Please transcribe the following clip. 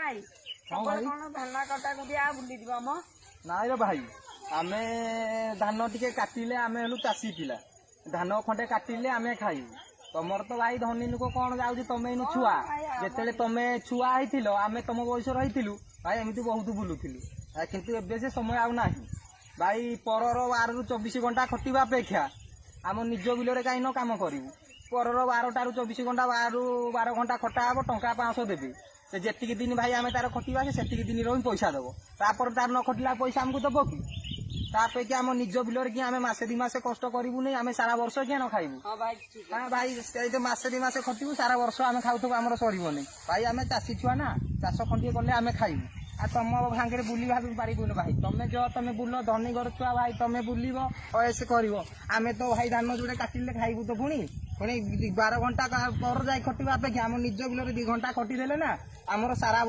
भाई कौन धान कटा कुटिया बुली दिबा म नाई रे भाई आमे धान टिके काटिले आमे हेलु चाषी पिला धान खंडे काटिले आमे खाइबु तमर तो भाई धनी लोक कौन जाउछि तमे इनु छुआ जेतेले तमे छुआ हैथिलो आमे तम बयस रहिथिलु भाई एमिति बहुत बुलुथिलु किंतु एबे से समय आउ नाही भाई परर 12 रु 24 घंटा खटिबा अपेक्षा आम निज बिलरे काई न काम करिवु परर 12 रु 24 घंटा 12 घंटा खटा हबो टंका 500 देबे से जेतिकी दिन भाई आमे तार खटिबा से सेतिकी दिन रही पैसा देबो तापर तार न खटिला पैसा हमकु दबो कि तापेकि आम निज बिलरे कि आमे मासे 2 मासे कष्ट करिवु नै आमे सारा वर्ष के न खाइबु हां भाई ठीक है हां भाई से मासे 2 मासे खटिबु सारा वर्ष आमे खाउथबो हमर सरिबो नै भाई आमे चासी छुआ ना चाष खंडिए करले आमे खाइबु आ तुम भांगे बुली भाभी पारिबुन भाई तमें जो तुम बुल धनी घर छुआ भाई तुम बुलिब अयस कर आमे तो भाई धान जोड़े काटिले खाइबु तो पुणी 12 घंटा पर जाए खटिबा अपेक्षा आम निज बिलरे 2 घंटा खटिदेले ना आमर सारा